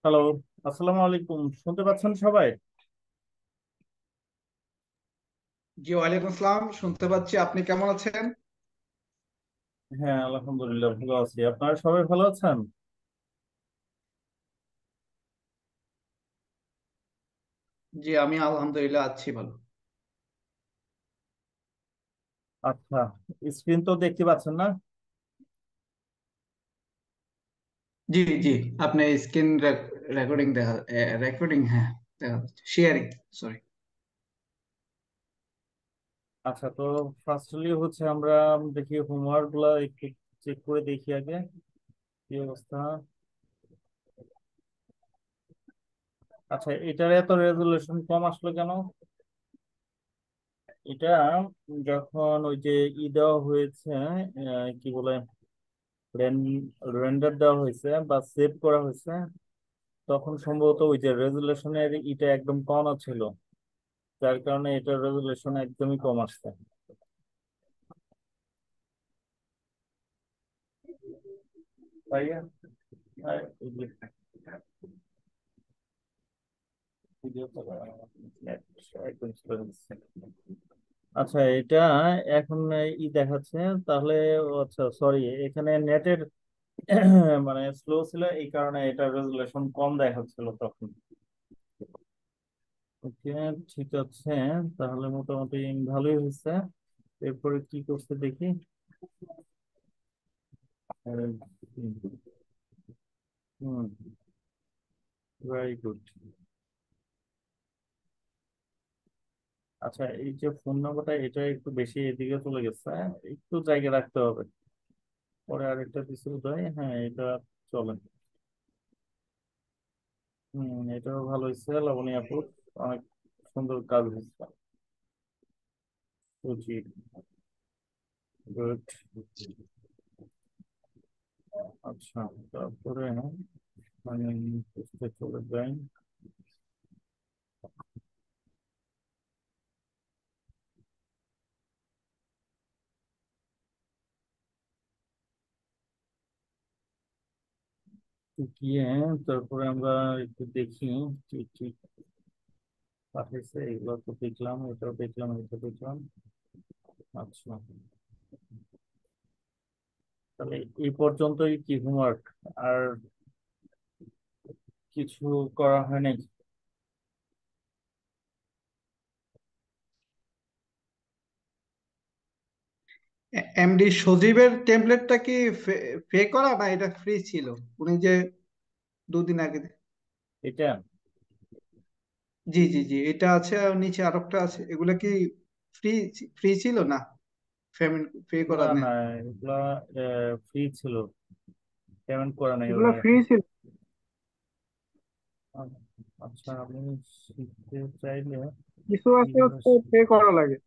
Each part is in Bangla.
হ্যালো, আসসালামু আলাইকুম। শুনতে পাচ্ছেন সবাই? জি, ওয়ালাইকুম আসসালাম। শুনতে পাচ্ছি। আপনি কেমন আছেন? হ্যাঁ, আলহামদুলিল্লাহ ভালো আছি। আপনারা সবাই ভালো আছেন? জি, আমি আলহামদুলিল্লাহ আছি ভালো। আচ্ছা, স্ক্রিন তো দেখতে পাচ্ছেন না? জি জি, আপনি স্ক্রিন রেকর্ডিং রেকর্ডিং, হ্যাঁ, দেখা যাচ্ছে। Sharing, sorry. আচ্ছা, তো ফার্স্টলি হচ্ছে আমরা দেখি হোমওয়ার্ক গুলা একটু চেক করে দেখি আগে কি অবস্থা। আচ্ছা, এটার এত রেজুলেশন কম আসলো কেন? এটা যখন ওই যে দেওয়া হয়েছে, কি বলে, রেন্ডার দেওয়া হয়েছে বা সেভ করা হয়েছে, তখন সম্ভবত ওই যে রেজুলেশনের একদম কম ছিল, যার কারণে এটার রেজুলেশন একদমই কম আসছে। তাই না? আর এই যে video তো, net একদম slow হচ্ছে। আচ্ছা, এটা এখন দেখাচ্ছে তাহলে। ও আচ্ছা, সরি, এখানে নেটের মানে স্লো ছিল, এই কারণে এটা রেজুলেশন কম দেখাচ্ছিল তখন। ওকে, ঠিক আছে, তাহলে মোটামুটি ভালোই হয়েছে। এরপরে কি করছে দেখি। হুম, ভেরি গুড। আচ্ছা, এই যে ফোন নাম্বারটা, এটা একটু বেশি এদিকে চলে গেছে, একটু জায়গা রাখতে হবে। পরে আরেকটা দিছে উদয়, হ্যাঁ এটা চলে। এটাও ভালো হয়েছে, লাবণী আপু, অনেক সুন্দর কাজ হয়েছে। উচিত, গুড। আচ্ছা, তারপরে মানে চলে যাই। গিয়ে তারপরে আমরা একটু দেখি ঠিক ঠিক পাঠিয়েছে, এগুলো তো দেখলাম, এটাও দেখলাম, এটা দেখলাম। আচ্ছা, তাহলে এই পর্যন্তই কি হোমওয়ার্ক? আর কিছু করা হয় নাই? এমডি সজীবের টেমপ্লেটটা কি পে করা, না এটা ফ্রি ছিল? উনি যে দুদিন আগে। এটা জি জি জি, এটা আছে আর নিচে আরেকটা আছে। এগুলা কি ফ্রি ফ্রি ছিল, না পেমেন্ট পে না, করা নেই? না, এগুলা ফ্রি ছিল, পেমেন্ট করা নাই এগুলা উনি ফ্রি এখন। ছিল। আচ্ছা, আমি শিখতে চাইলে কিছু আছে কিভাবে হচ্ছে পে করা লাগে।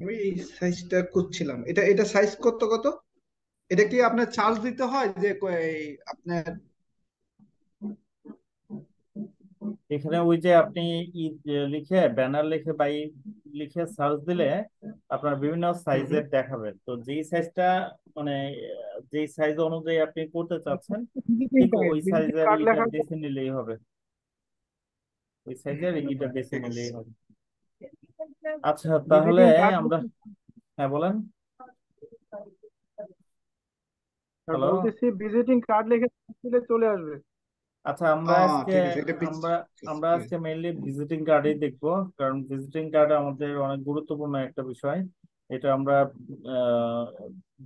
আমি এই সাইজটা খুঁজছিলাম। এটা এটা সাইজ কত কত? এটা কি আপনার চার্জ দিতে হয় যে এই আপনার? এখানে ওই যে আপনি লিখে, ব্যানার লিখে বাই লিখে সার্চ দিলে আপনার বিভিন্ন হুম হুম। সাইজের দেখাবে। তো যেই সাইজটা মানে যেই সাইজ অনুযায়ী আপনি করতে চাচ্ছেন, ভিজিটিং ঠিক কার্ড, ওই ভিজিটিং সাইজের কার্ড লেখা। বেছে নিলেই হবে। ওই সাইজের বেছে ঠিক আছে। নিলেই হবে। আচ্ছা, তাহলে ভিজিটিং কার্ড আমরা, হ্যাঁ বলেন। হ্যালো। বলতেছি, ভিজিটিং কার্ড লিখে দিলে চলে আসবে। আচ্ছা, ঠিক আছে, এটা আমরা আমরা ঠিক আজকে আছে। মেইনলি ভিজিটিং কার্ডই দেখবো, কারণ ভিজিটিং কার্ড আমাদের অনেক গুরুত্বপূর্ণ একটা বিষয়। এটা আমরা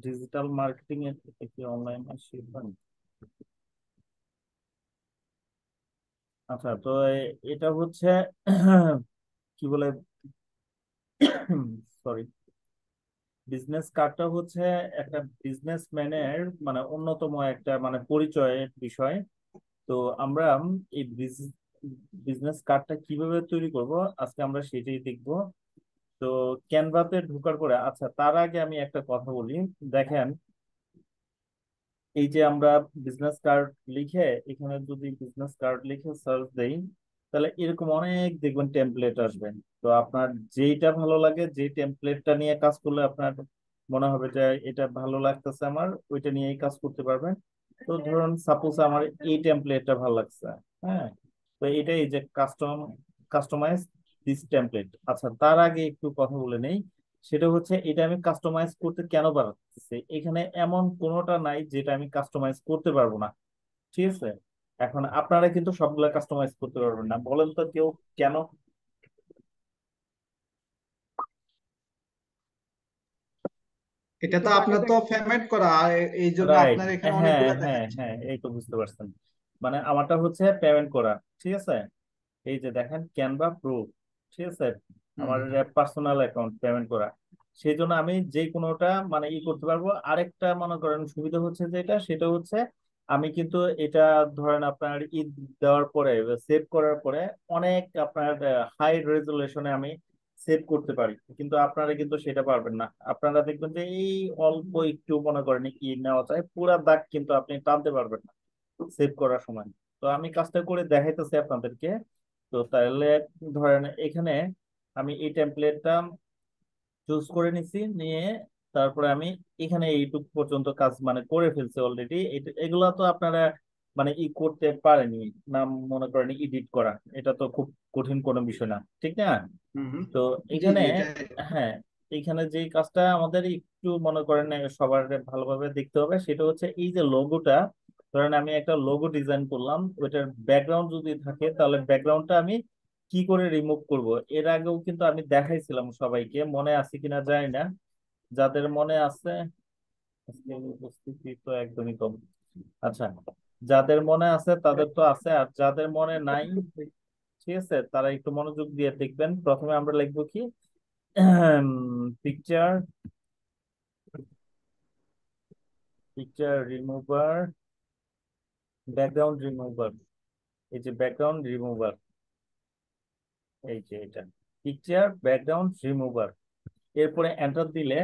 ডিজিটাল মার্কেটিং এর একটি অনলাইন শিখবেন। আচ্ছা, তো এটা হচ্ছে কি বলে, সরি, বিজনেস কার্ডটা হচ্ছে একটা বিজনেসম্যানের মানে অন্যতম একটা মানে পরিচয়ের বিষয়। তো আমরা এই বিজনেস কার্ডটা কিভাবে তৈরি করব, আজকে আমরা সেটাই দেখব। তো ক্যানভাতে ঢোকার পরে, আচ্ছা তার আগে আমি একটা কথা বলি। দেখেন, এই যে আমরা বিজনেস কার্ড লিখে, এখানে যদি বিজনেস কার্ড লিখে সার্চ দেই, তাহলে এরকম অনেক দেখবেন টেমপ্লেট আসবে। তো আপনার যেইটা ভালো লাগে, যে টেমপ্লেটটা নিয়ে কাজ করলে আপনার মনে হবে যে এটা ভালো লাগতেছে আমার, ওইটা নিয়েই কাজ করতে পারবেন। তো ধরুন সাপোজ আমার এই টেমপ্লেটটা ভালো লাগছে, হ্যাঁ, তো এটাই যে কাস্টমাইজ দিস টেমপ্লেট। আচ্ছা, তার আগে একটু কথা বলে নেই, সেটা হচ্ছে এটা আমি কাস্টমাইজ করতে কেন পারতেছি, এখানে এমন কোনোটা নাই যেটা আমি কাস্টমাইজ করতে পারবো না, ঠিক আছে? এখন আপনারা কিন্তু সবগুলা কাস্টমাইজ করতে পারবেন না, বলেন তো কেউ কেন? এটা তো আপনার তো পেমেন্ট করা, আর এই জন্য রাইট, আপনার এখানে হ্যাঁ অনেকগুলা হ্যাঁ দেখাচ্ছে। হ্যাঁ, এই তো বুঝতে পারছেন। মানে আমারটা হচ্ছে পেমেন্ট করা, ঠিক আছে? এই যে দেখেন ক্যানভা প্রো, ঠিক আছে, হুম। আমার পার্সোনাল অ্যাকাউন্ট পেমেন্ট করা, সেই জন্য আমি যে কোনোটা মানে করতে পারবো। আরেকটা মনে করেন সুবিধা হচ্ছে যেটা, সেটা হচ্ছে আমি কিন্তু এটা ধরেন আপনার দেওয়ার পরে, সেভ করার পরে অনেক আপনার হাই রেজুলেশনে আমি সেভ করতে পারি, কিন্তু আপনারা কিন্তু সেটা পারবেন না। আপনারা দেখবেন যে এই অল্প একটু মনে করেন নেওয়া যায়, পুরা দাগ কিন্তু আপনি টানতে পারবেন না সেভ করার সময়। তো আমি কাজটা করে দেখাইতেছি আপনাদেরকে। তো তাহলে ধরেন এখানে আমি এই টেমপ্লেটটা চুজ করে নিছি, নিয়ে তারপরে আমি এখানে এইটুক পর্যন্ত কাজ মানে করে ফেলছি অলরেডি। এগুলা তো আপনারা মানে করতে পারেনি না, মনে করেন এডিট করা, এটা তো খুব কঠিন কোনো বিষয় না, ঠিক না? হুম হুম। তো জি এখানে, জি, এটা। হ্যাঁ, এখানে যে কাজটা আমাদের একটু মনে করেন সবার ভালোভাবে দেখতে হবে, সেটা হচ্ছে এই যে লোগোটা, ধরেন আমি একটা লোগো ডিজাইন করলাম, ওইটার ব্যাকগ্রাউন্ড যদি থাকে তাহলে ব্যাকগ্রাউন্ডটা আমি কি করে রিমুভ করব। এর আগেও কিন্তু আমি দেখাইছিলাম সবাইকে, মনে আছে কিনা জানি না। যাদের মনে আছে, আজকে উপস্থিতি তো একদমই কম। আচ্ছা, যাদের মনে আছে তাদের তো আছে, আর যাদের মনে নাই, ঠিক আছে, তারা একটু মনোযোগ দিয়ে দেখবেন। প্রথমে আমরা লিখবো কি, picture, picture remover, background remover, এই যে ব্যাকগ্রাউন্ড রিমুভার, এই যে এটা পিকচার ব্যাকগ্রাউন্ড রিমুভার, এরপরে এন্টার দিলে,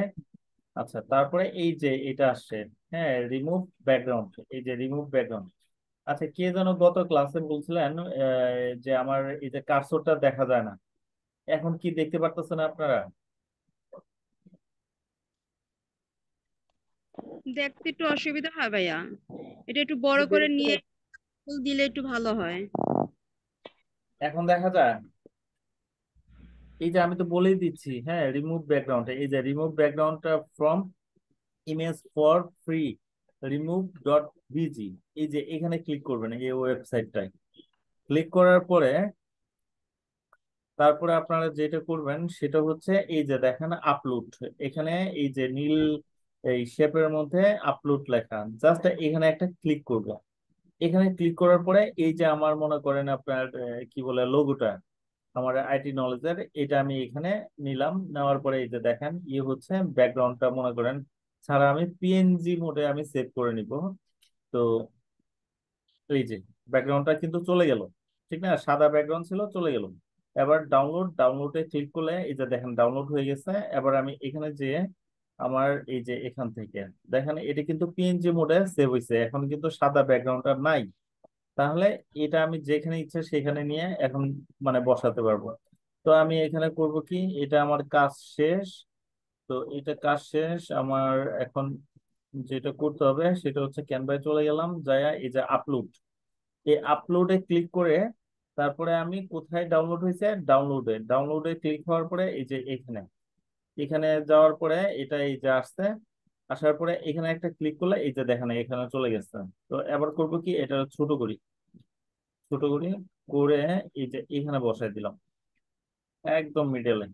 আচ্ছা, তারপরে এই যে এটা আসছে, হ্যাঁ, রিমুভ ব্যাকগ্রাউন্ড, এই যে রিমুভ ব্যাকগ্রাউন্ড। আচ্ছা, কে যেন গত ক্লাসে বলছিলেন যে আমার এই যে কার্সরটা দেখা যায় না, এখন কি দেখতে পারতেছেন আপনারা? দেখতে একটু অসুবিধা হয় ভাইয়া, এটা একটু বড় করে নিয়ে দিলে একটু ভালো হয়। এখন দেখা যায়? এই যে আমি তো বলেই দিচ্ছি, হ্যাঁ, রিমুভ ব্যাকগ্রাউন্ড, এই যে রিমুভ ব্যাকগ্রাউন্ডটা from image for free remove dot busy, এই যে এখানে ক্লিক করবেন এই ওয়েবসাইটটায়। ক্লিক করার পরে তারপরে আপনারা যেটা করবেন সেটা হচ্ছে এই যে দেখেন আপলোড, এখানে এই যে নীল এই শেপের মধ্যে আপলোড লেখা, জাস্ট এখানে একটা ক্লিক করব। এখানে ক্লিক করার পরে এই যে আমার মনে করেন আপনার কি বলে লোগোটা, আমার আইটি নলেজের, এটা আমি এখানে নিলাম, নেওয়ার পরে এই যে দেখেন হচ্ছে ব্যাকগ্রাউন্ডটা মনে করেন ছাড়া আমি পিএনজি মোডে আমি সেভ করে নিব। তো এই যে ব্যাকগ্রাউন্ডটা কিন্তু চলে গেল, ঠিক না? সাদা ব্যাকগ্রাউন্ড ছিল, চলে গেল। এবার ডাউনলোডে ক্লিক করলে এই যে দেখেন ডাউনলোড হয়ে গেছে। এবার আমি এখানে যে আমার এই যে এখান থেকে দেখেন এটা কিন্তু পিএনজি মোডে সেভ হয়েছে, এখন কিন্তু সাদা ব্যাকগ্রাউন্ডটা নাই। তাহলে এটা আমি যেখানে ইচ্ছে সেখানে নিয়ে এখন মানে বসাতে পারবো। তো আমি এখানে করব কি, এটা আমার কাজ শেষ। তো এটা কাজ শেষ আমার, এখন যেটা করতে হবে সেটা হচ্ছে ক্যানভায় চলে গেলাম, যায়া এই যে আপলোড, এই আপলোডে ক্লিক করে তারপরে আমি কোথায় ডাউনলোড হয়েছে, ডাউনলোডে ক্লিক হওয়ার পরে এই যে এখানে, এখানে যাওয়ার পরে এটা এই যে আসছে, আসার পরে এখানে একটা ক্লিক করলে এই যে দেখেন এখানে চলে গেছে। তো এবার করব কি, এটা ছোট করি, ছোট করি, করে এই যে এখানে বসাই দিলাম একদম মিডলে,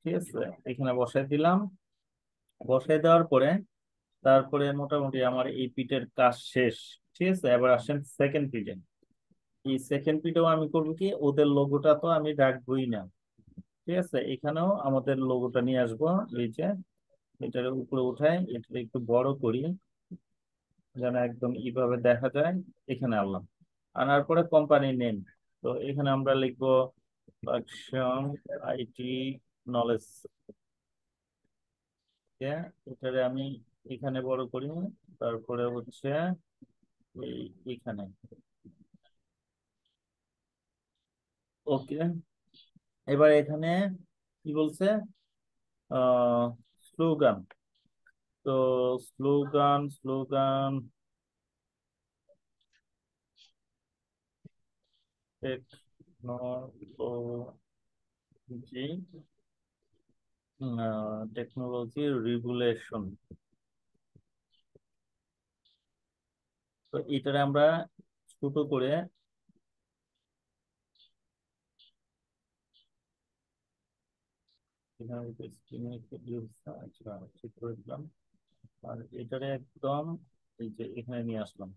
ঠিক আছে, এখানে বসাই দিলাম। বসাই দেওয়ার পরে তারপরে মোটামুটি আমার এই পিটের কাজ শেষ, ঠিক আছে। এবার আসেন সেকেন্ড পিটে। এই সেকেন্ড পিটেও আমি করবো কি, ওদের লোগোটা তো আমি রাখবোই না, ঠিক আছে, এখানেও আমাদের লোগোটা নিয়ে আসবো। এই যে এটার উপরে উঠাই, এটা একটু বড় করি যেন একদম এইভাবে দেখা যায়। এখানে আনলাম, আনার পরে কোম্পানি নেম, তো এখানে আমরা লিখবো অ্যাকশন আইটি নলেজ, এটারে আমি এখানে বড় করি। তারপরে হচ্ছে এই এখানে, ওকে। এবার এখানে কি বলছে, আহ স্লোগান, তো slogan slogan technology technology regulation. তো এটারে আমরা ছোট করে এখানে আচ্ছা ঠিক করে দিলাম, আর এটারে একদম এই যে এখানে নিয়ে আসলাম।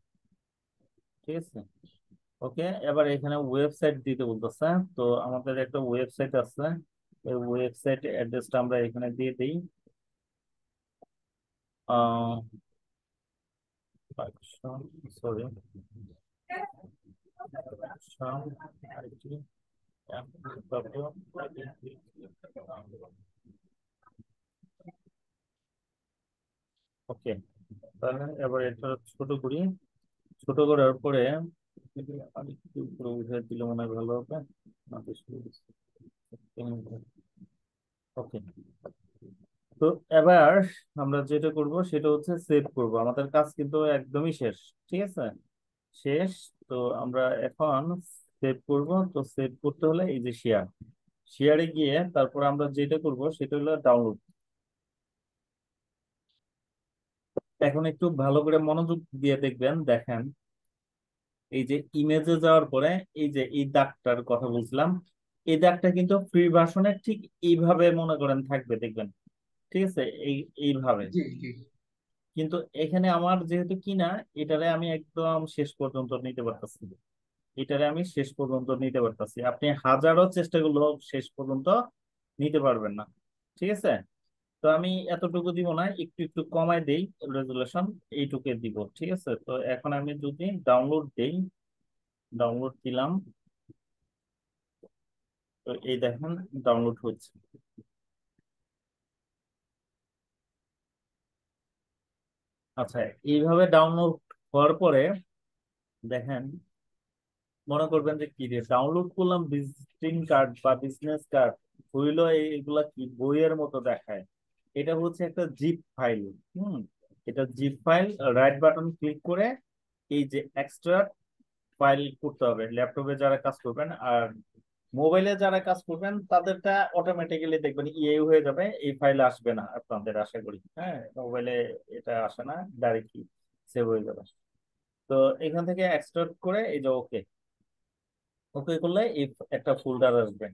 ঠিক আছে, ওকে। এবার এখানে ওয়েবসাইট দিতে বলতেছে। তো আমাদের একটা ওয়েবসাইট আছে, এই ওয়েবসাইট অ্যাড্রেসটা আমরা এখানে দিয়ে দিই। সরি, ওকে। তাহলে এবার এটা ছোট করি, ছোট করার পরে আরেকটু উপরে উঠে দিলে মনে হয় ভালো হবে। ওকে। তো এবার আমরা যেটা করব সেটা হচ্ছে সেভ করব, আমাদের কাজ কিন্তু একদমই শেষ। ঠিক আছে, শেষ। তো আমরা এখন সেভ করব। তো সেভ করতে হলে এই যে শেয়ার, শেয়ারে গিয়ে তারপর আমরা যেটা করব সেটা হলো ডাউনলোড। এখন একটু ভালো করে মনোযোগ দিয়ে দেখবেন, দেখেন এই যে ইমেজে যাওয়ার পরে এই যে এই দাগটার কথা বলছিলাম, এই দাগটা কিন্তু ফ্রি ভার্সনে ঠিক এইভাবে মনে করেন থাকবে, দেখবেন। ঠিক আছে, এইভাবে। জি জি। কিন্তু এখানে আমার যেহেতু কিনা, এটারে আমি একদম শেষ পর্যন্ত নিতে পারতেছি, এটারে আমি শেষ পর্যন্ত নিতে পারতেছি। আপনি হাজারো চেষ্টা করলেও শেষ পর্যন্ত নিতে পারবেন না। ঠিক আছে, তো আমি এতটুকু দিব না, একটু একটু কমাই দেই রেজুলেশন, এইটুকু দিব। ঠিক আছে, তো এখন আমি যদি ডাউনলোড দেই, ডাউনলোড দিলাম, তো এই দেখেন ডাউনলোড হচ্ছে। আচ্ছা, এইভাবে ডাউনলোড হওয়ার পরে দেখেন, মনে করবেন যে কি রে ডাউনলোড করলাম, ভিজিটিং কার্ড বা বিজনেস কার্ড হইলো, এগুলা কি বইয়ের মতো দেখায়। এটা হচ্ছে একটা জিপ ফাইল। হুম, এটা zip file. Right button click করে এই যে এক্সট্রা ফাইল করতে হবে। ল্যাপটপে যারা কাজ করবেন আর মোবাইলে যারা কাজ করবেন তাদেরটা অটোমেটিক্যালি দেখবেন ইয়ে হয়ে যাবে, এই ফাইল আসবে না আপনাদের, আশা করি। হ্যাঁ, মোবাইলে এটা আসে না, ডাইরেক্টলি সেভ হয়ে যাবে। তো এখান থেকে এক্সট্রাক্ট করে এই যে ওকে, ওকে করলে এই একটা ফোল্ডার আসবে।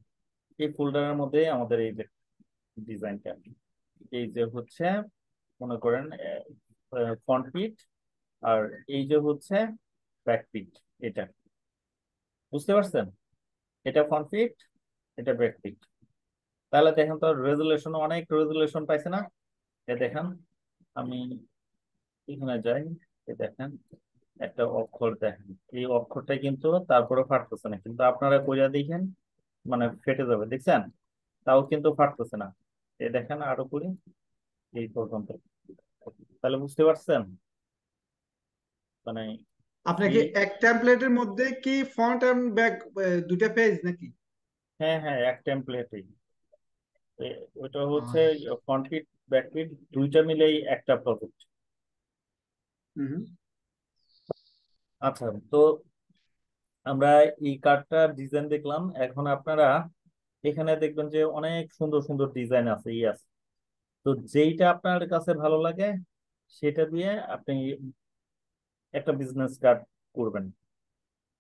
এই ফোল্ডারের মধ্যে আমাদের এই যে ডিজাইনটা, এই যে হচ্ছে মনে করেন ফ্রন্ট পিট, আর এই যে হচ্ছে ব্যাক পিট। এটা বুঝতে পারছেন, এটা ফ্রন্ট পিট, এটা ব্যাক পিট। তাহলে দেখেন তো রেজুলেশন, অনেক রেজুলেশন পাইছে না? এ দেখেন, আমি এখানে যাই, এ দেখেন একটা অক্ষর দেখেন, এই অক্ষরটা কিন্তু তারপরে ফাটতেছে না, কিন্তু আপনারা কইরা দেখেন মানে ফেটে যাবে, দেখছেন? তাও কিন্তু ফাটতেছে না। এ দেখেন আরো করি, এই পর্যন্ত। তাহলে বুঝতে পারছেন মানে আপনার কি? কি এক টেমপ্লেটের মধ্যে কি ফ্রন্ট এন্ড ব্যাক দুটা পেজ নাকি? হ্যাঁ হ্যাঁ, এক টেমপ্লেটই। ওইটা হচ্ছে আহ, ফ্রন্ট পিট ব্যাক পিট দুইটা মিলেই একটা প্রজেক্ট। হুম হুম। আচ্ছা, তো আমরা এই কার্ডটা ডিজাইন দেখলাম, এখন আপনারা এখানে দেখবেন যে অনেক সুন্দর সুন্দর ডিজাইন আছে, ই আছে। তো যেইটা আপনার কাছে ভালো লাগে সেটা দিয়ে আপনি একটা বিজনেস কার্ড করবেন।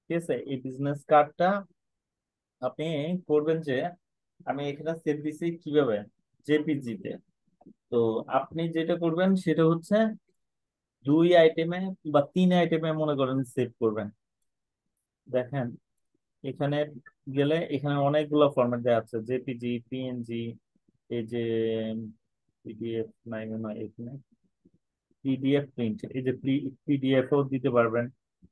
ঠিক আছে, এই বিজনেস কার্ডটা আপনি করবেন যে, আমি এখানে সেভ দিছি কিভাবে, জেপিজি তে। তো আপনি যেটা করবেন সেটা হচ্ছে দুই আইটেমে বা তিন আইটেমে মনে করেন সেভ করবেন। দেখেন এখানে গেলে এখানে অনেকগুলো ফরম্যাট দেওয়া আছে, জেপিজি, পিএনজি, এই যে পিডিএফ নাই মনে হয় এখানে, পিডিএফ প্রিন্ট, এই যে পিডিএফ ও দিতে পারবেন।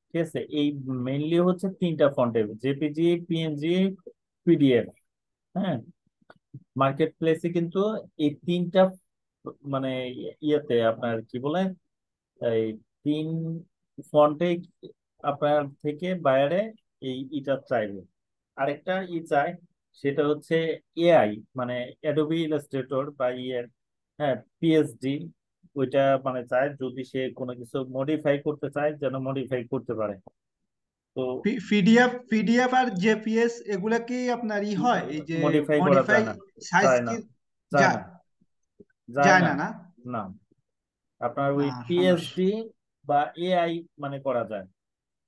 ঠিক আছে, এই মেইনলি হচ্ছে তিনটা ফন্টে, জেপিজি, পিএনজি, পিডিএফ। হ্যাঁ, মার্কেট প্লেসে কিন্তু এই তিনটা মানে ইয়েতে আপনার কি বলে, এই তিন ফন্টে আপনার থেকে বাইরে এই ইটা চাইবে। আরেকটা চাই, সেটা হচ্ছে এআই, মানে অ্যাডোবি ইলাস্ট্রেটর বা ইয়ে, হ্যাঁ পিএসডি, ওইটা মানে চায় যদি সে কোনো কিছু মডিফাই করতে চায় যেন মডিফাই করতে পারে। তো পিডিএফ আর জেপিএস এগুলা কি আপনার হয়, এই যে মডিফাই করা মডিফাই যায় না, সাইজ যায় না, কি যায় যায়? না, যায় যায় না। না না? না, আপনার ওই সমস্যা। পিএইচডি বা এআই মানে করা যায়।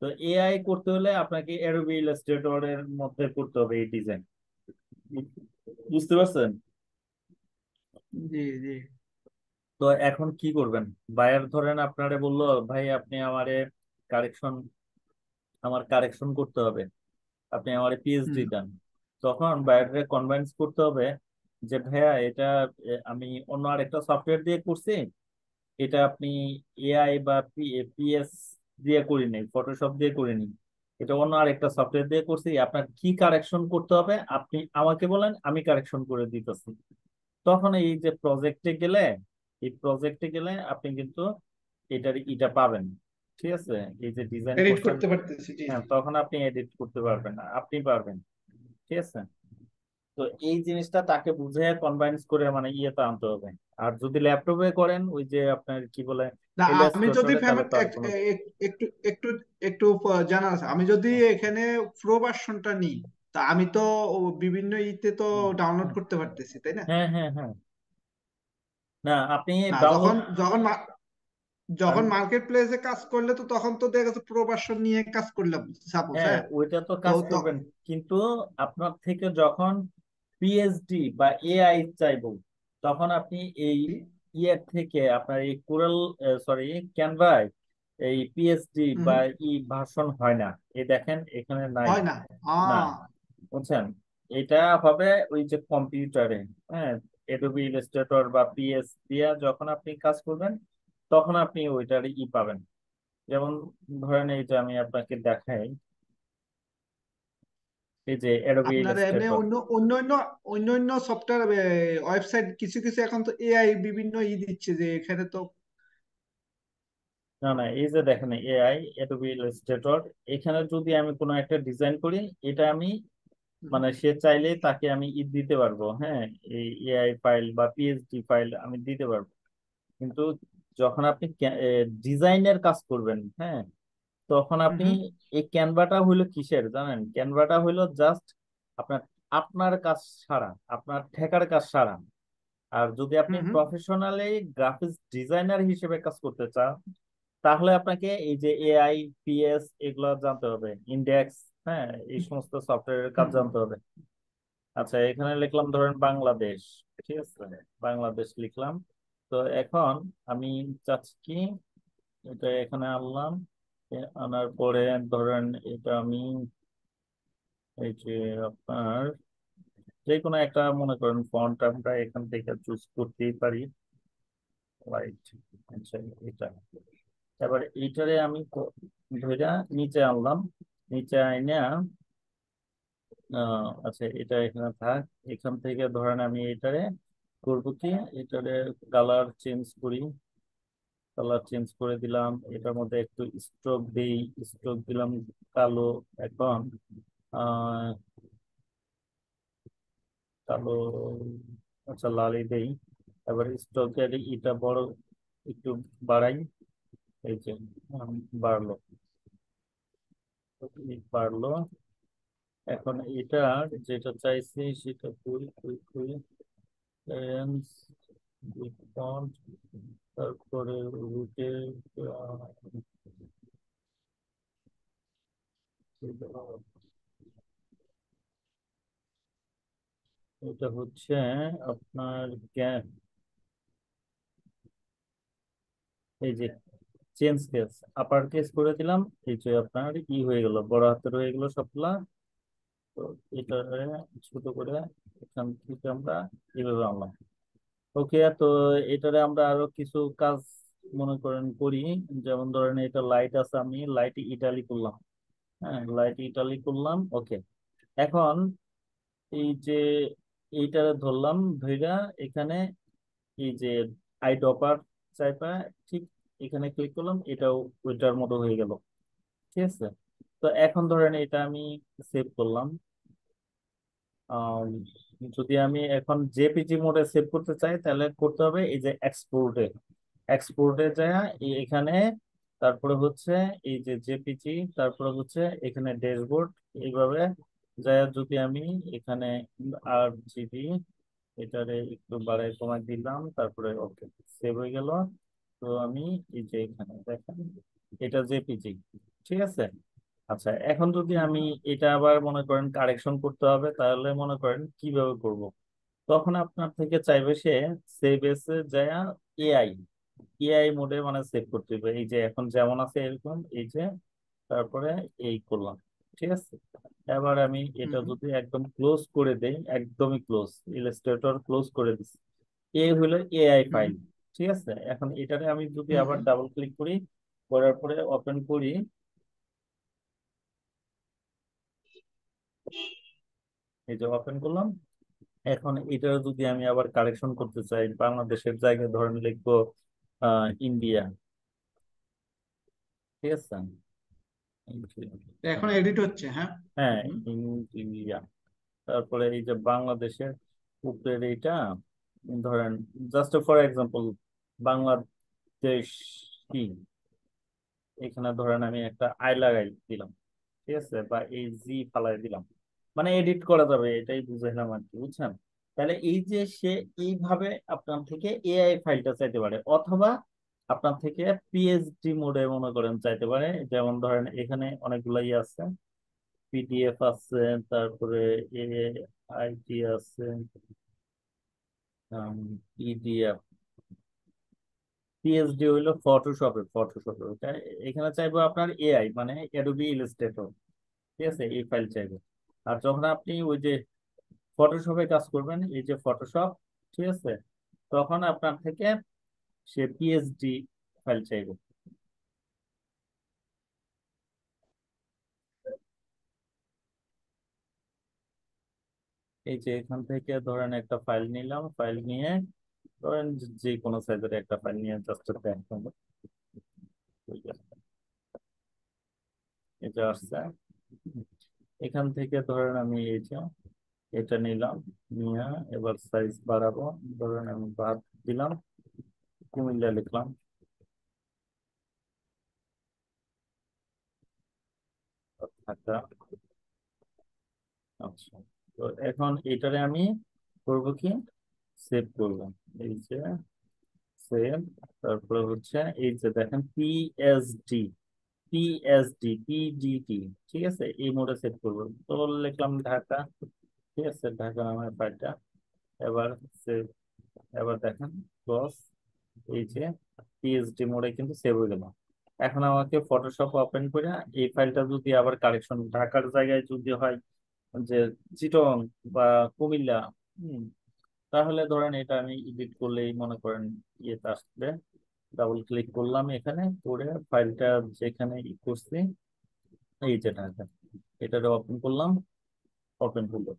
তো এআই করতে হলে আপনাকে অ্যাডোবি ইলাস্ট্রেটরের মধ্যে করতে হবে এই ডিজাইন। বুঝতে পারছেন? জি জি। তো এখন কি করবেন? বায়ার ধরেন আপনারে বললো, ভাই আপনি আমারে কারেকশন আমার কারেকশন করতে হবে, আপনি আমার পিএইচডি হুম দেন। তখন বাইরে কনভিন্স করতে হবে যে ভাইয়া এটা আমি অন্য আরেকটা সফটওয়্যার দিয়ে করছি, এটা আপনি এআই বা পিএস দিয়ে করিনি, ফটোশপ দিয়ে করিনি, এটা অন্য আরেকটা সফটওয়্যার দিয়ে করছি, আপনার কি কারেকশন করতে হবে আপনি আমাকে বলেন, আমি কারেকশন করে দিতেছি। তখন এই যে প্রজেক্টে গেলে, এই প্রজেক্টে গেলে আপনি কিন্তু এটা পাবেন। ঠিক আছে, এই যে ডিজাইন এডিট করছেন, করতে পারতেছি, জি হ্যাঁ জি। তখন আপনি এডিট করতে পারবেন না, আপনি পারবেন। ঠিক আছে, তো এই জিনিসটা তাকে বুঝে কনভাইন্স করে মানে ইয়েতে আনতে হবে। আর যদি ল্যাপটপে করেন ওই যে আপনার কি বলে না, আমি যদি ইলাস্ট্রেটরে, তাহলে তো আর কোনো। একটু একটু একটু জানা আছে, আমি যদি এখানে প্রো ভার্সনটা নিই, তা আমি তো বিভিন্ন ইতে তো হুম, ডাউনলোড হুম। করতে পারতেছি, তাই না? হ্যাঁ, হ্যাঁ, হ্যাঁ। না, আপনি না, ডাউনলোড, যখন যখন যখন আমি, মার্কেট প্লেসে কাজ করলে তো তখন তো দেখা যাচ্ছে প্রো ভার্সন নিয়ে কাজ করলাম, সাপোজ, হ্যাঁ হ্যাঁ। ওইটা তো তো কাজ তো করবেন, কিন্তু আপনার থেকে যখন পিএইচডি বা এআই চাইবো, তখন আপনি এই ইয়ের থেকে আপনার এই কোরাল, সরি ক্যানভায় এই পিএইচডি হুম, বা ভার্সন হয় না। এই দেখেন এখানে নাই। হয় না। না, বুঝছেন, এটা হবে ওই যে কম্পিউটারে, হ্যাঁ, এডোবি ইলাস্ট্রেটর বা পিএস দিয়া যখন আপনি কাজ করবেন, তখন আপনি ওইটার পাবেন। যেমন ধরেন এই যে আমি আপনাকে দেখাই, এই যে এডোবি আপনার এমনি ইলাস্ট্রেটর। অন্য সফটওয়্যার ওয়েবসাইট কিছু কিছু এখন তো এআই বিভিন্ন দিচ্ছে, যে এখানে তো। না, না, এই যে দেখেন এআই এডোবি ইলাস্ট্রেটর, এখানে যদি আমি কোনো একটা ডিজাইন করি, এটা আমি হুম মানে সে চাইলে তাকে আমি দিতে পারবো, হ্যাঁ, এই এআই ফাইল বা পিএইচডি ফাইল আমি দিতে পারবো। কিন্তু যখন আপনি ডিজাইনের কাজ করবেন, হ্যাঁ, তখন হুম আপনি হুম এই ক্যানভাটা হইলো কিসের জানেন? ক্যানভাটা হইলো জাস্ট আপনার আপনার কাজ সারা, আপনার ঠেকার কাজ সারা। আর যদি আপনি হুম হুম প্রফেশনালি গ্রাফিক্স ডিজাইনার হিসেবে কাজ করতে চান, তাহলে আপনাকে এই যে এআই পিএস এগুলো জানতে হবে, ইন্ডেক্স, হ্যাঁ, এই সমস্ত সফটওয়্যারের কাজ হুম হুম। জানতে হবে। আচ্ছা, এখানে লিখলাম ধরেন বাংলাদেশ, ঠিক আছে, বাংলাদেশ লিখলাম। তো এখন আমি চাচ্ছি কি, এটা এখানে আনলাম, আনার পরে ধরেন এটা আমি এই যে আপনার যে কোনো একটা মনে করেন ফন্ট আমরা এখান থেকে চুজ করতেই পারি, লাইট। আচ্ছা, এটা এবার এইটারে আমি ধইরা নিচে আনলাম, নিচে আইনা আচ্ছা এটা এখানে থাক। এখান থেকে ধরেন আমি এটারে করবো কি, এটারে কালার চেঞ্জ করি, কালার চেঞ্জ করে দিলাম, এটার মধ্যে একটু স্ট্রোক দিই, স্ট্রোক দিলাম কালো। এখন আহ কালো, আচ্ছা লালই দেই। এবার স্ট্রোকের এটা বড় একটু বাড়াই, এই যে বাড়লো, বাড়লো। এখন এটা যেটা চাইছি সেটা করি করি করি, ফন্ট, তারপরে রুটে এটা হচ্ছে আপনার এই যে চেঞ্জ কেস, আপার কেস করে দিলাম, এই যে আপনার হয়ে গেল, বড় হাতের হয়ে গেল সবগুলা। তো এটা ছোট করে এখান থেকে আমরা এইভাবে আনলাম। ওকে, তো এটারে আমরা আরো কিছু কাজ মনে করেন করি। যেমন ধরেন এটা লাইট আছে, আমি লাইট ইটালি করলাম, হ্যাঁ, লাইট ইটালি করলাম। ওকে, এখন এই যে এইটারে ধরলাম, ধইরা এখানে এই যে আই ডপার চাইপা ঠিক এখানে ক্লিক করলাম, এটাও ওইটার মতো হয়ে গেল। ঠিক আছে, তো এখন ধরেন এটা আমি সেভ করলাম। আম, যদি আমি এখন জেপিজি মোডে সেভ করতে চাই, তাহলে করতে হবে এই যে এক্সপোর্টে, এক্সপোর্টে যায় এখানে, তারপরে হচ্ছে এই যে জেপিজি, তারপরে হচ্ছে এখানে ড্যাশবোর্ড, এইভাবে যায় যদি আমি এখানে 8 GB, এটারে একটু বাড়াই কমাই দিলাম, তারপরে ওকে, সেভ হয়ে গেল। তো আমি এই যে এখানে দেখেন, এটা জেপিজি, ঠিক আছে। আচ্ছা, এখন যদি হুম আমি হুম এটা আবার মনে করেন কারেকশন করতে হবে, তাহলে মনে করেন কিভাবে করব। তখন আপনার থেকে চাইবে সে সেভ এসে যায় এআই, এআই মোডে মানে সেভ করতে হবে। এই যে এখন যেমন আছে এরকম, এই যে তারপরে এই করলাম, ঠিক আছে। এবার আমি এটা হুম যদি একদম ক্লোজ করে দেই, একদমই ক্লোজ, ইলাস্ট্রেটর ক্লোজ করে দিচ্ছি, এই হলো এআই হুম ফাইল, ঠিক আছে। এখন এটারে আমি যদি হুম আবার হুম ডাবল ক্লিক করি, করার পরে ওপেন করি, এই যে ওপেন করলাম। এখন এটা যদি আমি আবার কারেকশন করতে চাই, বাংলাদেশের জায়গায় ধরেন লিখবো ইন্ডিয়া, ঠিক আছে। এখন এডিট হচ্ছে, হ্যাঁ। হ্যাঁ, হুম ইন্ডিয়া, তারপরে এই যে বাংলাদেশের উপরের এইটা ধরেন, জাস্ট ফর এক্সাম্পল বাংলাদেশ কি, এখানে ধরেন আমি একটা আই লাগাই দিলাম, ঠিক আছে, বা এই জি ফালাই দিলাম, মানে এডিট করা যাবে, এটাই বুঝাইলাম আর কি, বুঝছেন। তাহলে এই যে সে এইভাবে আপনার থেকে এআই ফাইলটা চাইতে পারে, অথবা আপনার থেকে পিএইচডি মোডে মনে করেন চাইতে পারে। যেমন ধরেন এখানে অনেকগুলাই আছে, পিডিএফ আছে, তারপরে এ আইটি আছে, পিডিএফ, পিএইচডি হইলো ফটোশপে ওটা। এখানে চাইবো আপনার এআই মানে অ্যাডোবি ইলাস্ট্রেটর, ঠিক আছে, এই ফাইল চাইবো। আর যখন আপনি ওই যে ফটোশপে কাজ করবেন, এই যে ফটোশপ, ঠিক আছে, তখন আপনার থেকে সে পিএইচডি ফাইল চাইবে। এই যে এখান থেকে ধরেন একটা ফাইল নিলাম, ফাইল নিয়ে ধরেন যে কোনো সাইজের একটা ফাইল নিয়ে জাস্ট দেখাবো, এটা আসছে। এখান থেকে ধরেন আমি এই যে এটা নিলাম, নিয়ে এবার সাইজ বাড়াবো, ধরেন আমি বাদ দিলাম, কুমিল্লা লিখলাম, ঢাকা। আচ্ছা, তো এখন এটারে আমি করবো কি, সেভ করলাম, এই যে সেভ, তারপরে হচ্ছে এই যে দেখেন পিএসডি, পিডিটি, ঠিক আছে, এই মোডে সেভ করবো। তো লিখলাম ঢাকা, ঠিক আছে, ঢাকা নামের ফাইলটা। এবার সেভ, এবার দেখেন ক্লোজ, এই যে পিএইচডি মোডে কিন্তু সেভ হয়ে গেল। এখন আমাকে ফটোশপ ওপেন করে এই ফাইলটা যদি আবার কারেকশন, ঢাকার জায়গায় যদি হয় যে চিটং বা কুমিল্লা, হুম, তাহলে ধরেন এটা আমি এডিট করলেই মনে করেন ইয়েতে আসবে। ডাবল ক্লিক করলাম এখানে, করে ফাইলটা যেখানে করছি, এই যে ঢাকা, এটারে ওপেন করলাম, ওপেন করলো,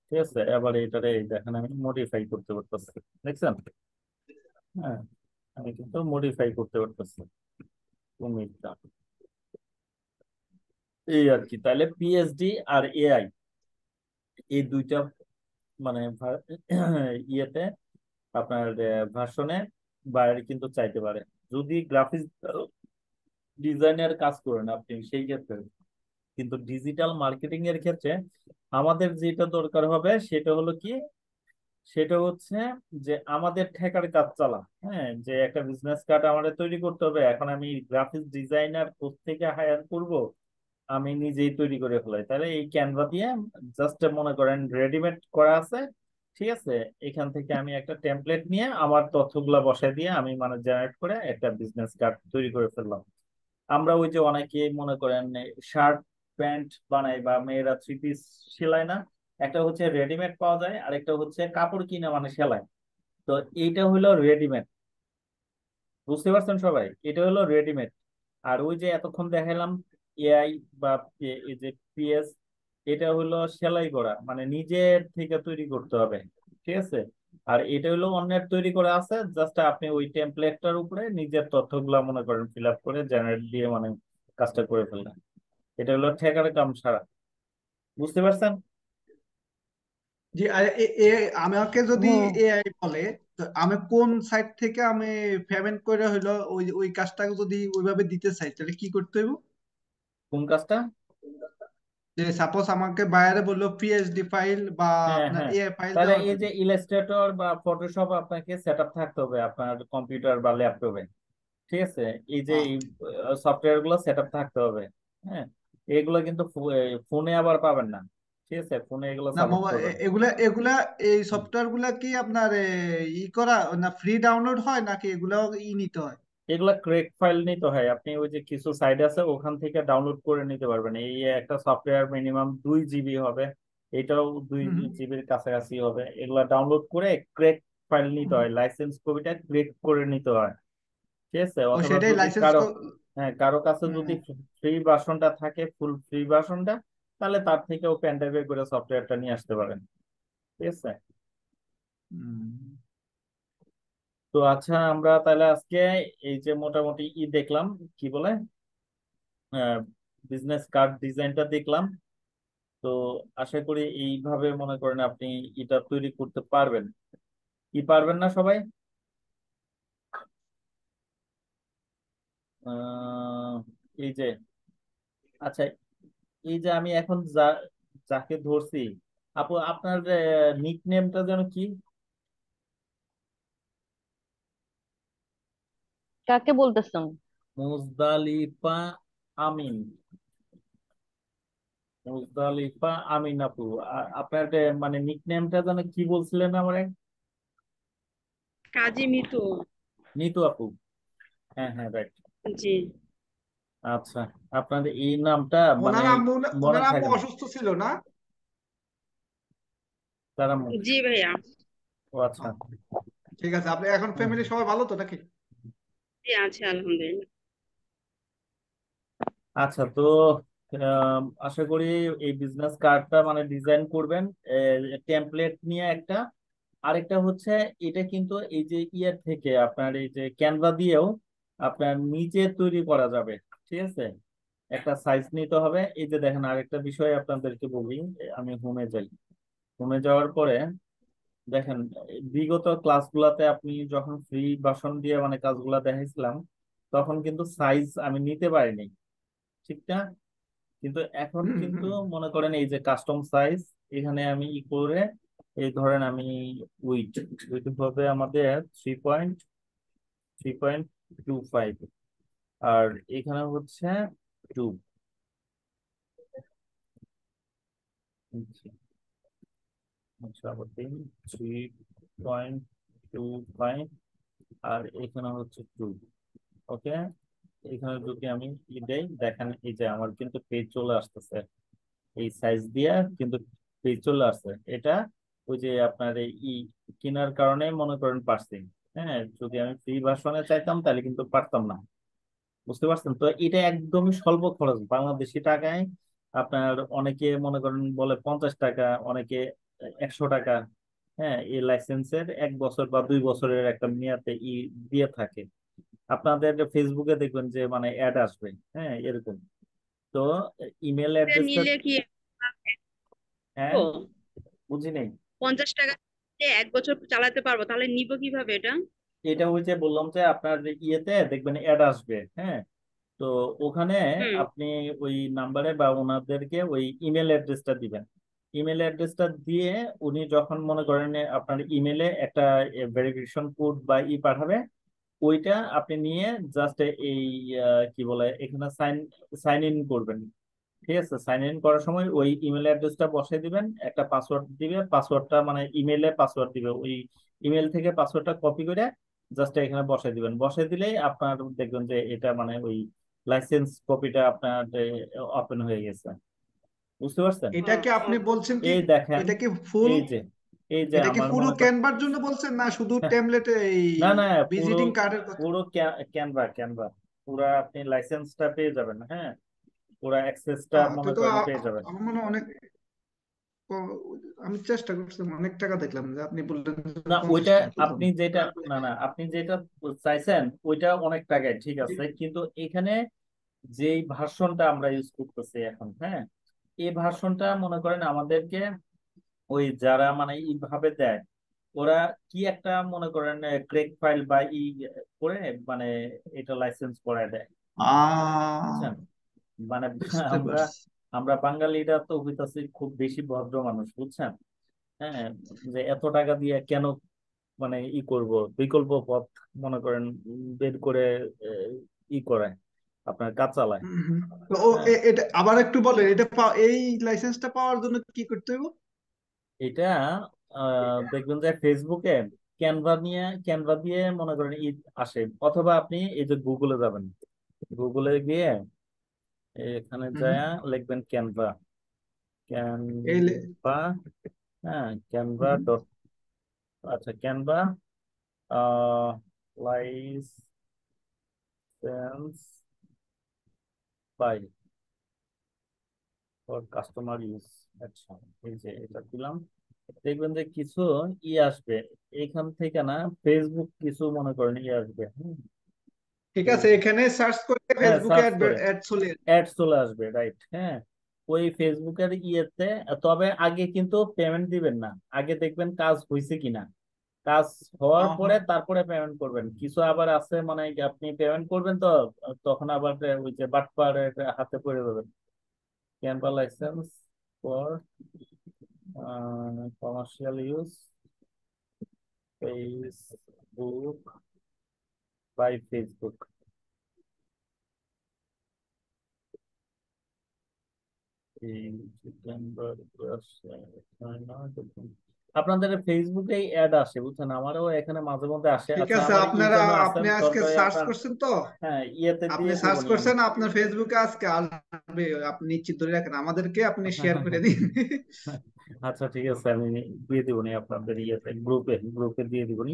ঠিক আছে। এবার এটারে এই দেখেন আমি মডিফাই করতে পারতেছি, দেখছেন। হ্যাঁ, আমি কিন্তু মডিফাই করতে পারতেছি কুমিল্লা, এই আর কি। তাহলে পিএইচডি আর এআই, এই দুইটা মানে ইয়েতে আপনার ভার্সনে বাইরে কিন্তু চাইতে পারে। যদি গ্রাফিক্স ডিজাইনের কাজ করেন আপনি সেই ক্ষেত্রে, কিন্তু ডিজিটাল মার্কেটিং এর ক্ষেত্রে আমাদের যেটা দরকার হবে সেটা হলো কি, সেটা হচ্ছে যে আমাদের ঠেকার কাজ চালা, হ্যাঁ, যে একটা বিজনেস কার্ড আমাদের তৈরি করতে হবে, এখন আমি গ্রাফিক্স ডিজাইনার কোত্থেকে হায়ার করব, আমি নিজেই তৈরি করে ফেলাই। তাহলে এই ক্যানভা দিয়ে জাস্ট মনে করেন রেডিমেড করা আছে, ঠিক আছে, এখান থেকে আমি একটা টেমপ্লেট নিয়ে আমার তথ্যগুলা বসাই দিয়ে আমি মানে জেনারেট করে একটা বিজনেস কার্ড তৈরি করে ফেললাম। আমরা ওই যে অনেকে মনে করেন শার্ট প্যান্ট বানাই বা মেয়েরা থ্রি পিস সেলাই না, একটা হচ্ছে রেডিমেড পাওয়া যায়, আর একটা হচ্ছে কাপড় কিনে মানে সেলাই। তো এইটা হলো রেডিমেড, বুঝতে পারছেন সবাই, এটা হলো রেডিমেড। আর ওই যে এতক্ষণ দেখালাম এআই বা এই যে পিএস, এটা হলো সেলাই করা, মানে নিজের থেকে তৈরি করতে হবে, ঠিক আছে। আর এটা হলো অন্যের তৈরি করা আছে, জাস্ট আপনি ওই টেমপ্লেটটার উপরে নিজের তথ্যগুলা মনে করেন ফিল আপ করে জেনারেট দিয়ে মানে কাজটা করে ফেললেন। এটা হলো ঠেকার কাম সারা, বুঝতে পারছেন। জি। আর আমাকে যদি হুম এআই বলে তো আমি কোন সাইট থেকে আমি পেমেন্ট করে হইলো ওই ওই কাজটা যদি ওইভাবে দিতে চাই তাহলে কি করতে হইব? কোন কাজটা? যে সাপোজ আমাকে বায়ারে বললো পিএসডি ফাইল বা হ্যাঁ, আপনার হ্যাঁ। এ ফাইল তাহলে দেওয়ার এই জন্য। যে ইলাস্ট্রেটর বা ফটোশপ আপনাকে সেট আপ থাকতে হবে আপনার কম্পিউটার বা ল্যাপটপে। ঠিক আছে, এই যে এই আচ্ছা। সফটওয়্যার গুলো সেট আপ থাকতে হবে। হ্যাঁ, এগুলো কিন্তু ফোনে আবার পাবেন না। ঠিক আছে, ফোনে এগুলো না সাপোর্ট মোবাইল করবে না। এগুলা এগুলা এই সফটওয়্যার গুলা কি আপনার ই করা না ফ্রি ডাউনলোড হয় নাকি এগুলাও নিতে হয়? এগুলা ক্রেক ফাইল নিতে হয়, আপনি ওই যে কিছু সাইট আছে ওখান থেকে ডাউনলোড করে নিতে পারবেন। এই একটা সফটওয়্যার মিনিমাম 2 জিবি হবে, এটাও দুই হুম জিবির কাছাকাছি হবে। এগুলা ডাউনলোড করে ক্রেক ফাইল নিতে হুম। হয়, লাইসেন্স কপিটা ক্রেক করে নিতে হয়। ঠিক আছে, ও অথবা সেটাই যদি লাইসেন্স। কারো, হ্যাঁ, কারো কাছে যদি হুম ফ্রি ভার্সনটা থাকে, ফুল ফ্রি ভার্সনটা, তাহলে তার থেকেও পেন ড্রাইভে করে সফটওয়্যারটা নিয়ে আসতে পারেন। ঠিক আছে। হুম। তো আচ্ছা, আমরা তাহলে আজকে এই যে মোটামুটি দেখলাম, কি বলে, বিজনেস কার্ড ডিজাইনটা দেখলাম। তো আশা করি এইভাবে মনে করেন আপনি এটা তৈরি করতে পারবেন। কি পারবেন না সবাই? আহ, এই যে, আচ্ছা, এই যে আমি এখন যাকে ধরছি, আপু আপনার নিক নেমটা যেন কি? কাকে বলতেছেন? মুজদালিফা আমিন। মুজদালিফা আমিন আপু, আপনার মানে নিক নেমটা যেন কি বলছিলেন আমারে? কাজী মিতু। নিতু আপু। হ্যাঁ, হ্যাঁ, রাইট। জি। আচ্ছা, আপনার এই নামটা মানে মনে ওনার আম্মু থাকে না। অসুস্থ ছিল না? তারা জি ভাইয়া। ও আচ্ছা। আহ, ঠিক আছে। আপনি এখন হুম। ফ্যামিলি সবাই ভালো তো নাকি? জি আছে আলহামদুলিল্লাহ। আচ্ছা, তো আশা করি এই বিজনেস কার্ডটা মানে ডিজাইন করবেন টেমপ্লেট নিয়ে একটা। আরেকটা হচ্ছে, এটা কিন্তু এই যে ইয়ের থেকে আপনার এই যে ক্যানভা দিয়েও আপনার নিজে তৈরি করা যাবে। ঠিক আছে, একটা সাইজ নিতে হবে। এই যে দেখেন, আরেকটা বিষয় আপনাদেরকে বলি, আমি হোমে যাই। হোমে যাওয়ার পরে দেখেন, বিগত ক্লাসগুলোতে আপনি যখন ফ্রি ভার্সন দিয়ে মানে কাজগুলা দেখাইছিলাম, তখন কিন্তু সাইজ আমি নিতে পারিনি, ঠিক না? কিন্তু এখন হুম কিন্তু হুম। মনে করেন এই যে কাস্টম সাইজ, এখানে আমি করে, এই ধরেন আমি উইড উইড হবে আমাদের 3.25, আর এখানে হচ্ছে 2। আচ্ছা, আবার 3.25, আর এখানে হচ্ছে 2। ওকে, এখানে যদি আমি দেই, দেখেন এই যে আমার কিন্তু পেজ চলে আসতেছে এই সাইজ দিয়া, কিন্তু পেজ চলে আসছে এটা। ওই যে আপনার এই কেনার কারণে মনে করেন পারছি। হ্যাঁ, যদি আমি ফ্রি ভার্সনে চাইতাম তাহলে কিন্তু পারতাম না। বুঝতে পারছেন তো? এটা একদমই স্বল্প খরচ বাংলাদেশি টাকায়। আপনার অনেকে মনে করেন বলে 50 টাকা, অনেকে 100 টাকা। হ্যাঁ, এই লাইসেন্সের 1 বছর বা 2 বছরের একটা মেয়াদে দিয়ে থাকে। আপনাদের ফেসবুকে দেখবেন যে মানে অ্যাড আসবে, হ্যাঁ, এরকম। তো ইমেল এটা অ্যাড্রেসটা, নিলে কি হ্যাঁ, ও বুঝি নাই। 50 টাকা দিয়ে 1 বছর চালাতে পারবো? তাহলে নিবো কিভাবে এটা? এটা ওই যে বললাম যে আপনার ইয়েতে দেখবেন অ্যাড আসবে, হ্যাঁ। তো ওখানে হুম। আপনি ওই নাম্বারে বা ওনাদেরকে ওই ইমেল অ্যাড্রেসটা দিবেন। ইমেল অ্যাড্রেসটা দিয়ে উনি যখন মনে করেন আপনার ইমেলে একটা ভেরিফিকেশন কোড বা পাঠাবে, ওইটা আপনি নিয়ে জাস্ট এই কি বলে এখানে সাইন সাইন ইন করবেন। ঠিক আছে, সাইন ইন করার সময় ওই ইমেল অ্যাড্রেসটা বসিয়ে দিবেন, একটা পাসওয়ার্ড দিবে, পাসওয়ার্ডটা মানে ইমেলে পাসওয়ার্ড দিবে, ওই ইমেল থেকে পাসওয়ার্ডটা কপি করে জাস্ট এখানে বসাই দিবেন। বসাই দিলেই আপনার দেখবেন যে এটা মানে ওই লাইসেন্স কপিটা আপনার ওপেন হয়ে গেছে। বুঝতে পারছেন? ও এটা কি ও আপনি বলছেন কি? এই দেখেন, এটা কি ফুল? এই যে, এই যে এটা কি আমার পুরো মনে কর ক্যানভার জন্য বলছেন না শুধু টেমপ্লেটে এই না, না, পুরো ভিজিটিং কার্ডের কথা? পুরো ক্যানভা ক্যানভা পুরা আপনি লাইসেন্সটা পেয়ে যাবেন, হ্যাঁ, পুরা অ্যাক্সেসটা তো মনে তো করেন পেয়ে যাবেন। আমার মনে হয় অনেক আমি চেষ্টা করছিলাম, অনেক টাকা দেখলাম যে আপনি বললেন যে না, 50 ওইটা টাকা প্রথম। আপনি যেটা, না, না, আপনি যেটা চাইছেন ওইটা অনেক টাকায়, ঠিক আছে, কিন্তু এখানে যেই ভার্সনটা আমরা ইউজ করতেছি এখন, হ্যাঁ, এই ভার্সনটা মনে করেন আমাদেরকে ওই যারা মানে এইভাবে দেয়, ওরা কি একটা মনে করেন ক্রেক ফাইল বা করে মানে এটা লাইসেন্স করায় দেয়, আহ বুঝছেন? মানে বুঝতে আমরা পারছি। আমরা বাঙালিরা তো হইতাছি খুব বেশি ভদ্র মানুষ, বুঝছেন? হ্যাঁ, যে এত টাকা দিয়ে কেন মানে করব, বিকল্প পথ মনে করেন বের করে আহ, করায়, আপনার কাজ চালায়। হুম, হুম। তো ও হ্যাঁ, এটা আবার একটু বলেন, এটা এই লাইসেন্সটা পাওয়ার জন্য কি করতে হবে? এটা দেখবেন যে ফেসবুকে ক্যানভা দিয়ে মনে করেন আসে, অথবা আপনি এই যে গুগলে যাবেন, গুগলে গিয়ে এখানে হুম, যায় লিখবেন ক্যানভা, এই ক্যানভা, হ্যাঁ ক্যানভা হুম, ডট, আচ্ছা Canva license buy for customer use. আচ্ছা, এই যে এটা দিলাম, দেখবেন যে কিছু আসবে এখান থেকে, না ফেসবুক কিছু মনে করেন আসবে। ঠিক আছে, ফেসবুক, এখানে সার্চ করলে হ্যাঁ ফেসবুকে সার্চ করে অ্যাড চলে আসবে। অ্যাড চলে আসবে, রাইট, হ্যাঁ। ওই ফেসবুকের তবে আগে কিন্তু পেমেন্ট দিবেন না, আগে দেখবেন কাজ হয়েছে কিনা, কাজ হওয়ার আহা, পরে তারপরে পেমেন্ট করবেন। কিছু আবার আছে মানে আপনি পেমেন্ট করবেন তো তখন আবার ওই যে বাটপার হাতে পড়ে যাবেন। Canva license for commercial use, Facebook by Facebook. এই সেপ্টেম্বর 10, আপনাদের ফেসবুকে অ্যাড আসে, বুঝছেন? আমারও এখানে মাঝে মধ্যে আসে। ঠিক আচ্ছা, আছে, আমার আপনারা যেন আছেন আপনি আজকে দরকারে সার্চ আপনার, করছেন তো, হ্যাঁ আপনি দিয়ে সার্চ দিবনি আমি। করছেন, আপনার ফেসবুকে আজকে আসবে, আপনি নিশ্চিত ধরে রাখেন, আমাদেরকে আপনি শেয়ার করে দিন। আচ্ছা ঠিক আছে, আমি দিয়ে দিবনি আপনাদের গ্রুপে দিয়ে দিবনি।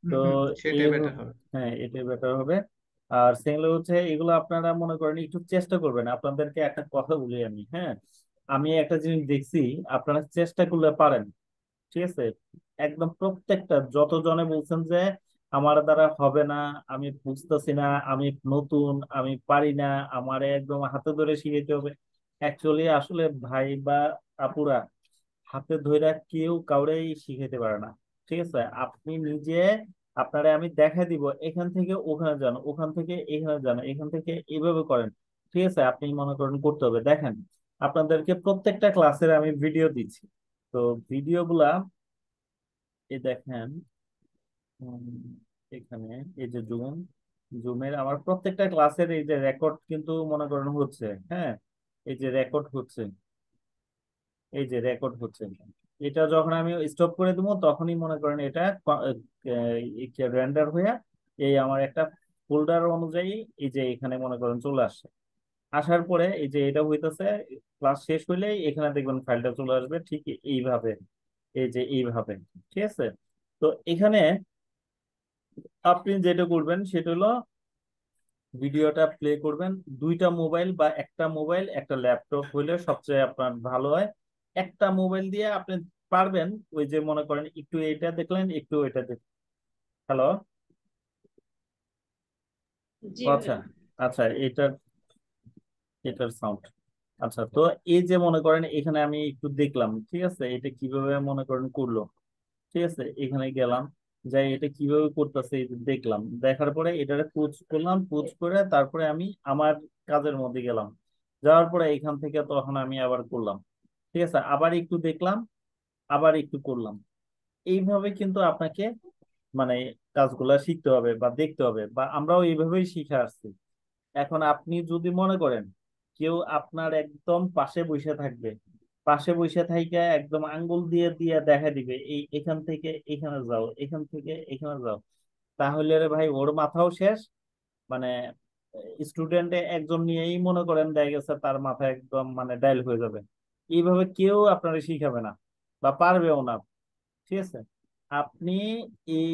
হুম, তো হুম, এই সেটাই বেটার হবে। হ্যাঁ, এটাই বেটার হবে। আর সেগুলো হচ্ছে, এগুলো আপনারা মনে করেন একটু চেষ্টা করবেন। আপনাদেরকে একটা কথা বলি আমি, হ্যাঁ, আমি একটা জিনিস দেখছি, আপনারা চেষ্টা করলে পারেন, ঠিক আছে? একদম প্রত্যেকটা যতজনে বলছেন যে আমার দ্বারা হবে না, আমি বুঝতেছি না, আমি নতুন, আমি পারি না, আমার একদম হাতে ধরে শিখাইতে হবে, অ্যাকচুয়ালি আসলে ভাই বা আপুরা, হাতে ধরে কেউ কাউরেই শিখাইতে পারে না, ঠিক আছে? আপনি নিজে, আপনারে আমি দেখা দিব, এখান থেকে ওখানে যান, ওখান থেকে এখানে যান, এখান থেকে এইভাবে করেন, ঠিক আছে? আপনি মনে করেন করতে হবে, দেখেন আপনাদেরকে প্রত্যেকটা ক্লাসের আমি ভিডিও দিচ্ছি। তো ভিডিও গুলা এই দেখেন, উম, এখানে এই যে জুমের আমার প্রত্যেকটা ক্লাসের এই যে রেকর্ড কিন্তু মনে করেন হচ্ছে, হ্যাঁ, এই যে রেকর্ড হচ্ছে, এই যে রেকর্ড হচ্ছে, এটা যখন আমি স্টপ করে দেবো তখনই মনে করেন এটা রেন্ডার হয়ে এই আমার একটা ফোল্ডার অনুযায়ী এই যে এখানে মনে করেন চলে আসছে। আসার পরে এই যে এটা হইতেছে, ক্লাস শেষ হইলেই এখানে দেখবেন ফাইলটা চলে আসবে ঠিক এইভাবে, এই যে এইভাবে, ঠিক আছে? তো এখানে আপনি যেটা করবেন সেটা হলো ভিডিওটা প্লে করবেন, দুইটা মোবাইল বা একটা মোবাইল একটা ল্যাপটপ হইলে সবচেয়ে আপনার ভালো হয়। একটা মোবাইল দিয়ে আপনি পারবেন, ওই যে মনে করেন একটু এটা দেখলেন একটু এটা দেখ, হ্যালো, জি আচ্ছা, ভাইয়া। আচ্ছা এটার এটার সাউন্ড, আচ্ছা। তো এই যে মনে করেন এখানে আমি একটু দেখলাম, ঠিক আছে, এটা কিভাবে মনে করেন করলো, ঠিক আছে, এখানে গেলাম, যাই এটা কিভাবে করতেছে এই যে দেখলাম, দেখার পরে এটারে পুচ করলাম, পুচ করে তারপরে আমি আমার কাজের মধ্যে গেলাম, যাওয়ার পরে এখান থেকে তখন আমি আবার করলাম, ঠিক আছে, আবার একটু দেখলাম, আবার একটু করলাম। এইভাবে কিন্তু আপনাকে মানে কাজগুলা শিখতে হবে বা দেখতে হবে, বা আমরাও এইভাবেই শিখে আসছি। এখন আপনি যদি মনে করেন কেউ আপনার একদম পাশে বসে থাকবে, পাশে বসে থাইকা একদম আঙ্গুল দিয়ে দিয়ে দেখা দিবে এই এখান থেকে এখানে যাও, এখান থেকে এখানে যাও, তাহলে রে ভাই ওর মাথাও শেষ। মানে স্টুডেন্টে একজন নিয়েই মনে করেন দেখা গেছে তার মাথা একদম মানে ডাইল হয়ে যাবে। এইভাবে কেউ আপনারা শিখাবে না বা পারবেও না, ঠিক আছে? আপনি এই